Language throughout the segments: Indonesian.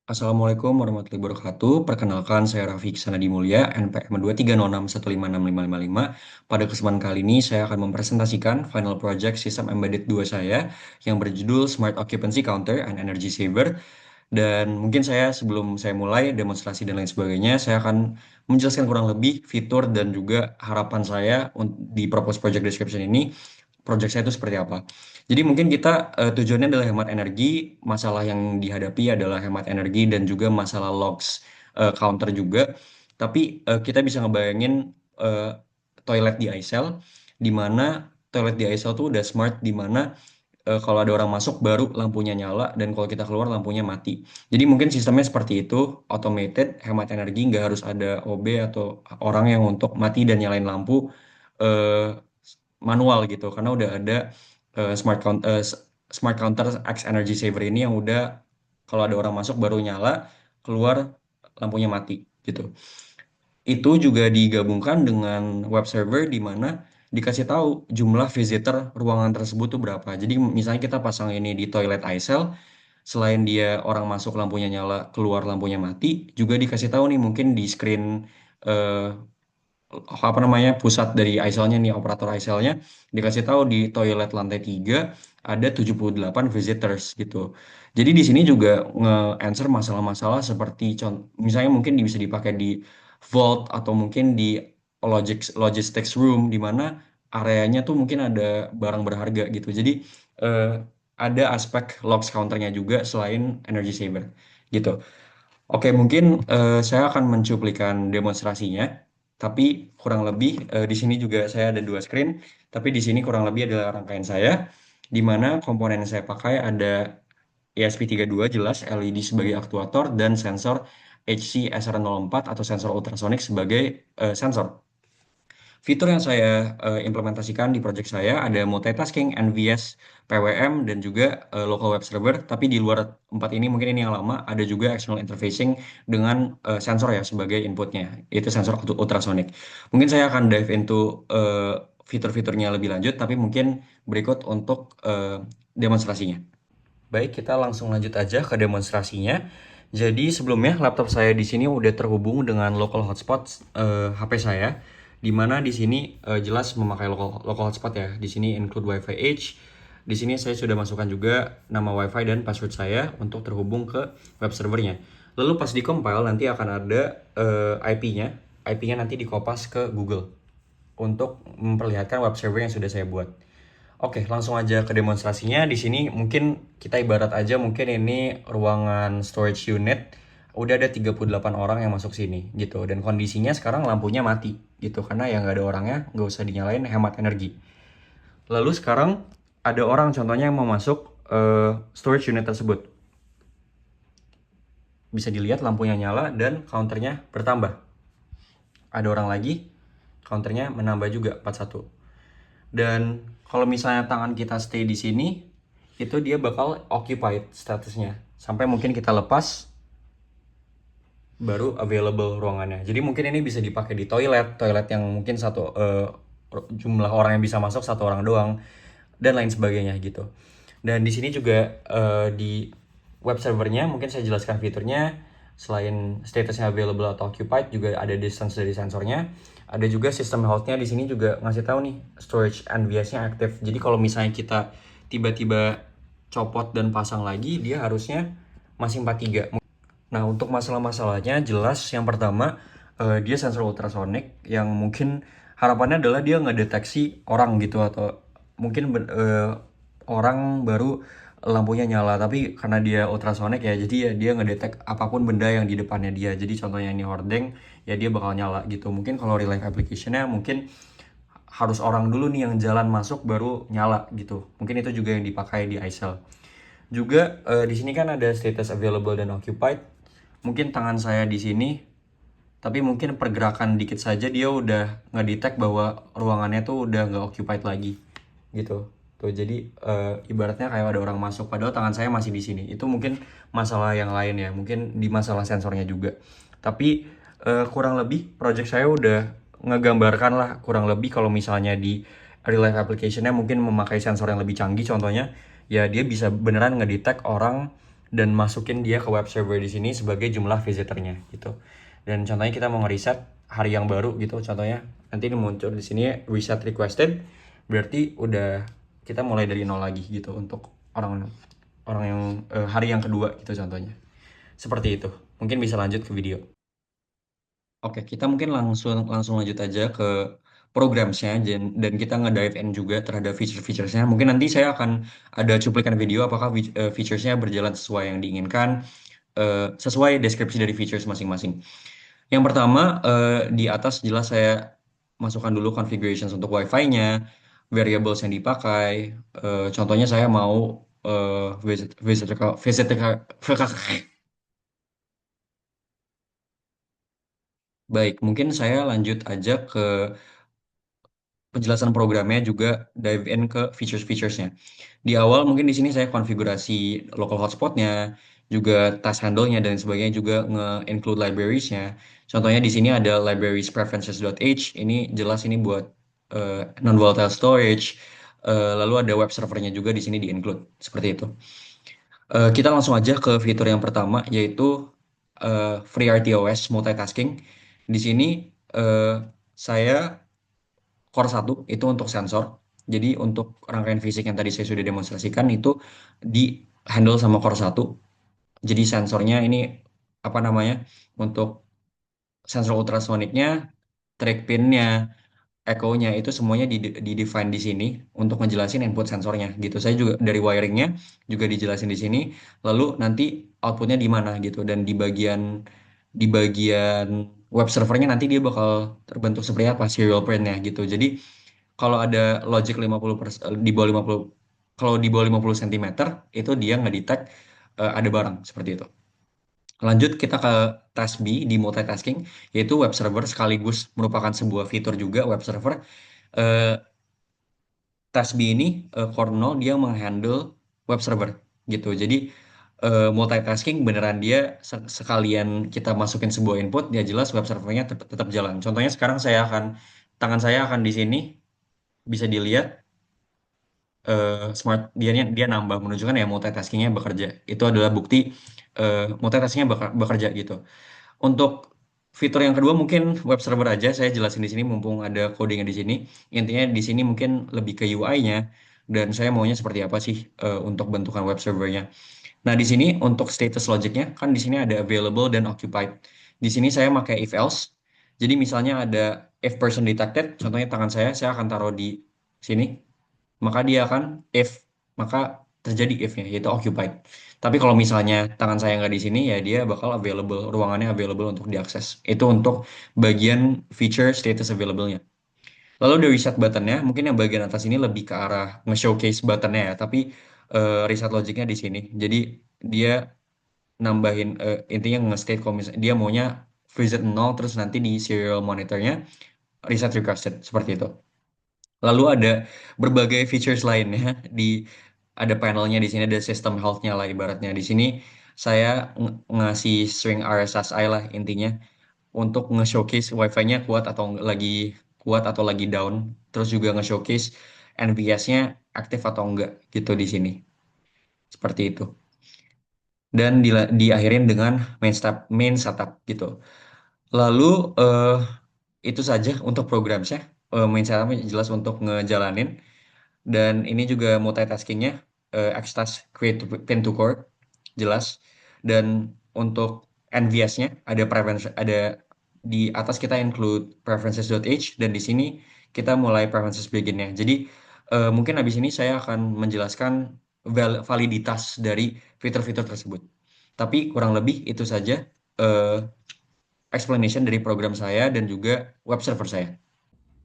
Assalamualaikum warahmatullahi wabarakatuh. Perkenalkan, saya Raffi Sanadi Mulya, NPM 23061565555. Pada kesempatan kali ini, saya akan mempresentasikan final project sistem embedded 2 saya yang berjudul Smart Occupancy Counter and Energy Saver. Dan mungkin sebelum saya mulai demonstrasi dan lain sebagainya, saya akan menjelaskan kurang lebih fitur dan juga harapan saya di propose project description ini, project saya itu seperti apa. Jadi mungkin tujuannya adalah hemat energi, masalah yang dihadapi adalah hemat energi dan juga masalah logs counter juga. Tapi kita bisa ngebayangin eh, toilet di ISL, di mana toilet di ISL tuh udah smart, di mana kalau ada orang masuk baru lampunya nyala dan kalau kita keluar lampunya mati. Jadi mungkin sistemnya seperti itu, automated, hemat energi, nggak harus ada OB atau orang yang untuk mati dan nyalain lampu eh, manual gitu, karena udah ada smart counter X Energy Saver ini yang udah kalau ada orang masuk baru nyala, keluar lampunya mati gitu. Itu juga digabungkan dengan web server di mana dikasih tahu jumlah visitor ruangan tersebut tuh berapa. Jadi misalnya kita pasang ini di toilet ISL, selain dia orang masuk lampunya nyala, keluar lampunya mati, juga dikasih tahu nih mungkin di screen eh, apa namanya pusat dari ISL-nya nih, operator ISL-nya dikasih tahu di toilet lantai 3 ada 78 visitors gitu. Jadi di sini juga nge-answer masalah-masalah seperti misalnya mungkin bisa dipakai di vault atau mungkin di logistics room di mana areanya tuh mungkin ada barang berharga gitu. Jadi eh, ada aspek logs counternya juga selain energy saver gitu. Oke, mungkin saya akan mencuplikan demonstrasinya, tapi kurang lebih di sini juga saya ada dua screen, tapi di sini kurang lebih adalah rangkaian saya, di mana komponen yang saya pakai ada ESP32 jelas LED sebagai aktuator dan sensor HC SR04 atau sensor ultrasonic sebagai sensor. Fitur yang saya implementasikan di project saya ada multitasking, NVS, PWM, dan juga local web server. Tapi di luar empat ini, mungkin ini yang lama, ada juga external interfacing dengan sensor ya sebagai inputnya. Itu sensor ultrasonic. Mungkin saya akan dive into fitur-fiturnya lebih lanjut, tapi mungkin berikut untuk demonstrasinya. Baik, kita langsung lanjut aja ke demonstrasinya. Jadi sebelumnya laptop saya di sini udah terhubung dengan local hotspot HP saya, di mana di sini jelas memakai local hotspot ya. Di sini include Wi-Fi Edge. Di sini saya sudah masukkan juga nama Wi-Fi dan password saya untuk terhubung ke web servernya. Lalu pas di compile nanti akan ada IP-nya. IP-nya nanti dikopas ke Google untuk memperlihatkan web server yang sudah saya buat. Oke, langsung aja ke demonstrasinya. Di sini mungkin kita ibarat aja mungkin ini ruangan storage unit. Udah ada 38 orang yang masuk sini gitu. Dan kondisinya sekarang lampunya mati gitu. Karena ya nggak ada orangnya, nggak usah dinyalain, hemat energi. Lalu sekarang ada orang contohnya yang mau masuk storage unit tersebut. Bisa dilihat lampunya nyala dan counternya bertambah. Ada orang lagi, counternya menambah juga 41. Dan kalau misalnya tangan kita stay di sini, itu dia bakal occupied statusnya. Sampai mungkin kita lepas, baru available ruangannya. Jadi mungkin ini bisa dipakai di toilet yang mungkin jumlah orang yang bisa masuk satu orang doang, dan lain sebagainya gitu. Dan di sini juga di web servernya mungkin saya jelaskan fiturnya. Selain statusnya available atau occupied, juga ada distance dari sensornya. Ada juga sistem health-nya di sini juga ngasih tahu nih storage NVS-nya aktif. Jadi kalau misalnya kita tiba-tiba copot dan pasang lagi, dia harusnya masih 43. Nah, untuk masalah-masalahnya jelas yang pertama dia sensor ultrasonic yang mungkin harapannya adalah dia ngedeteksi orang gitu atau mungkin orang baru lampunya nyala, tapi karena dia ultrasonic ya jadi ya dia ngedetek apapun benda yang di depannya dia. Jadi contohnya ini hordeng ya dia bakal nyala gitu. Mungkin kalau real life application-nya mungkin harus orang dulu nih yang jalan masuk baru nyala gitu. Mungkin itu juga yang dipakai di iCell. Juga di sini kan ada status available dan occupied. Mungkin tangan saya di sini, tapi mungkin pergerakan dikit saja dia udah ngedetect bahwa ruangannya tuh udah nggak occupied lagi, gitu. Tuh jadi ibaratnya kayak ada orang masuk, padahal tangan saya masih di sini. Itu mungkin masalah yang lain ya, mungkin di masalah sensornya juga. Tapi kurang lebih project saya udah ngegambarkan lah kurang lebih kalau misalnya di real life application-nya mungkin memakai sensor yang lebih canggih, contohnya ya dia bisa beneran ngedetect orang dan masukin dia ke web server di sini sebagai jumlah visitornya gitu. Dan contohnya kita mau nge-reset hari yang baru gitu, contohnya nanti ini muncul di sini reset requested, berarti udah kita mulai dari nol lagi gitu untuk orang orang yang hari yang kedua gitu contohnya. Seperti itu. Mungkin bisa lanjut ke video. Oke, kita mungkin langsung langsung lanjut aja ke programnya dan kita nge-dive in juga terhadap feature-featuresnya. Mungkin nanti saya akan ada cuplikan video apakah featuresnya berjalan sesuai yang diinginkan, sesuai deskripsi dari features masing-masing. Yang pertama, di atas jelas saya masukkan dulu configurations untuk Wi-Fi-nya, variables yang dipakai. Contohnya saya mau visitor baik, mungkin saya lanjut aja ke penjelasan programnya juga dive in ke features-featuresnya. Di awal mungkin di sini saya konfigurasi local hotspotnya, juga task handle-nya dan sebagainya juga nge-include libraries-nya. Contohnya di sini ada libraries preferences.h, ini jelas ini buat non-volatile storage. Lalu ada web servernya juga di sini di-include, seperti itu. Kita langsung aja ke fitur yang pertama yaitu FreeRTOS multitasking. Di sini saya Core 1 itu untuk sensor. Jadi untuk rangkaian fisik yang tadi saya sudah demonstrasikan itu di handle sama Core 1. Jadi sensornya ini apa namanya? Untuk sensor ultrasoniknya, track pinnya, echo-nya itu semuanya di define di sini untuk ngejelasin input sensornya gitu. Saya juga dari wiringnya juga dijelasin di sini. Lalu nanti outputnya di mana gitu dan di bagian web servernya nanti dia bakal terbentuk seperti apa serial print-nya gitu. Jadi kalau ada logic 50% di bawah 50, kalau di bawah 50 cm itu dia ngedetect ada barang seperti itu. Lanjut kita ke task B di multitasking, yaitu web server sekaligus merupakan sebuah fitur juga web server. Eh, Task B ini core 0 dia menghandle web server gitu. Jadi multitasking beneran dia sekalian kita masukin sebuah input, dia jelas web servernya tetap jalan. Contohnya sekarang tangan saya akan di sini bisa dilihat smart dia nambah menunjukkan ya multitaskingnya bekerja. Itu adalah bukti multitaskingnya bekerja gitu. Untuk fitur yang kedua mungkin web server aja saya jelasin di sini mumpung ada codingnya di sini. Intinya di sini mungkin lebih ke UI-nya dan saya maunya seperti apa sih untuk bentukan web servernya. Nah, di sini untuk status logicnya kan di sini ada available dan occupied. Di sini saya pakai if else. Jadi misalnya ada if person detected, contohnya tangan saya akan taruh di sini, maka dia akan if, maka terjadi if-nya yaitu occupied. Tapi kalau misalnya tangan saya nggak di sini ya dia bakal available, ruangannya available untuk diakses. Itu untuk bagian feature status available-nya. Lalu dari reset button-nya, mungkin yang bagian atas ini lebih ke arah nge-showcase button-nya ya, tapi reset logiknya di sini. Jadi dia nambahin intinya nge-state kalau misalnya dia maunya visit 0 terus nanti di serial monitornya reset requested seperti itu. Lalu ada berbagai features lainnya ada panelnya di sini ada sistem health-nya lah ibaratnya. Di sini saya ngasih string RSSI lah intinya untuk nge-showcase Wi-Fi-nya kuat atau lagi down. Terus juga nge-showcase NVS-nya aktif atau enggak gitu di sini. Seperti itu. Dan diakhirin dengan main setup gitu. Lalu itu saja untuk programnya. Main setupnya jelas untuk ngejalanin. Dan ini juga multitaskingnya extract create to pin to core jelas. Dan untuk NVS-nya ada di atas kita include preferences.h dan di sini kita mulai preferences begin-nya. Jadi mungkin habis ini saya akan menjelaskan validitas dari fitur-fitur tersebut. Tapi kurang lebih itu saja eh, explanation dari program saya dan juga web server saya.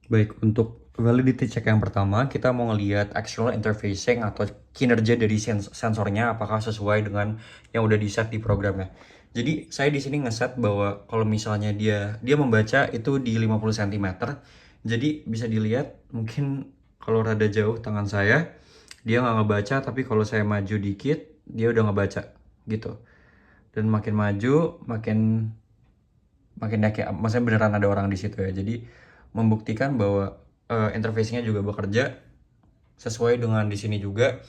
Baik, untuk validity check yang pertama, kita mau ngelihat external interfacing atau kinerja dari sensornya apakah sesuai dengan yang udah di set di programnya. Jadi saya di sini ngeset bahwa kalau misalnya dia membaca itu di 50 cm. Jadi bisa dilihat mungkin kalau rada jauh tangan saya dia nggak ngebaca, tapi kalau saya maju dikit dia udah ngebaca gitu. Dan makin maju makin yakin maksudnya beneran ada orang di situ ya. Jadi membuktikan bahwa interface-nya juga bekerja sesuai dengan di sini juga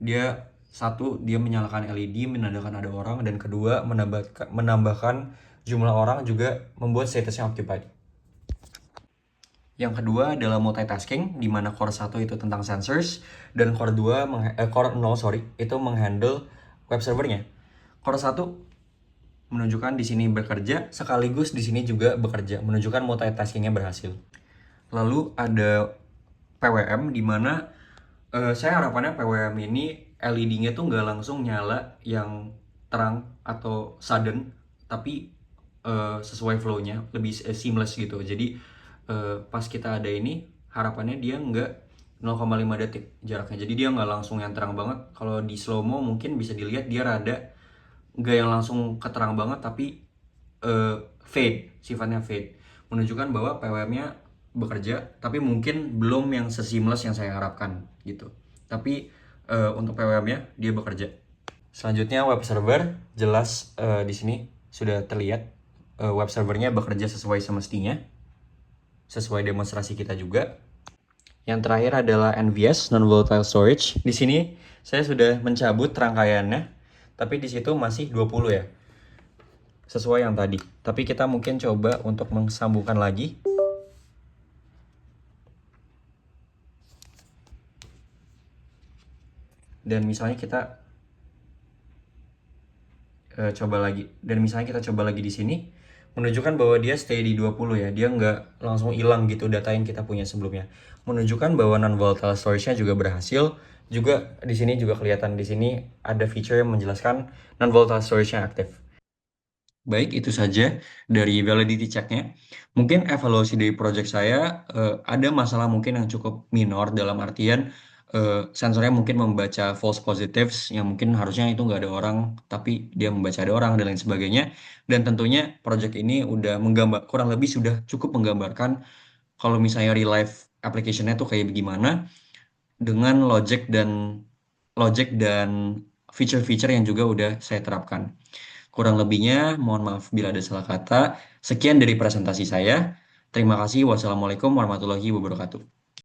dia Satu, dia menyalakan LED menandakan ada orang, dan kedua, menambahkan jumlah orang juga membuat statusnya occupied. Yang kedua adalah multitasking, di mana core 1 itu tentang sensors, dan core 0, sorry, itu menghandle web servernya. Core 1 menunjukkan di sini bekerja, sekaligus di sini juga bekerja, menunjukkan multitaskingnya berhasil. Lalu ada PWM, di mana saya harapannya PWM ini LED-nya tuh nggak langsung nyala yang terang atau sudden, tapi sesuai flow-nya, lebih seamless gitu. Jadi pas kita ada ini, harapannya dia nggak 0,5 detik jaraknya. Jadi dia nggak langsung yang terang banget. Kalau di slow mo mungkin bisa dilihat dia rada nggak yang langsung keterang banget, tapi fade, sifatnya fade. Menunjukkan bahwa PWM-nya bekerja, tapi mungkin belum yang seseamless yang saya harapkan gitu. Tapi untuk PWM-nya dia bekerja. Selanjutnya web server, jelas di sini sudah terlihat web servernya bekerja sesuai semestinya, sesuai demonstrasi kita juga. Yang terakhir adalah NVS, non-volatile storage. Di sini saya sudah mencabut rangkaiannya, tapi di situ masih 20 ya, sesuai yang tadi. Tapi kita mungkin coba untuk mensambungkan lagi. Dan misalnya kita coba lagi. Dan misalnya kita coba lagi di sini, menunjukkan bahwa dia stay di 20 ya. Dia nggak langsung hilang gitu data yang kita punya sebelumnya. Menunjukkan bahwa non-volatile storage-nya juga berhasil. Juga di sini juga kelihatan, di sini ada feature yang menjelaskan non-volatile storage-nya aktif. Baik, itu saja dari validity check-nya. Mungkin evaluasi dari project saya ada masalah mungkin yang cukup minor, dalam artian sensornya mungkin membaca false positives yang mungkin harusnya itu nggak ada orang, tapi dia membaca ada orang dan lain sebagainya. Dan tentunya project ini udah kurang lebih sudah cukup menggambarkan kalau misalnya real life application-nya tuh kayak gimana, dengan logic dan feature-feature yang juga udah saya terapkan. Kurang lebihnya, mohon maaf bila ada salah kata. Sekian dari presentasi saya. Terima kasih. Wassalamualaikum warahmatullahi wabarakatuh.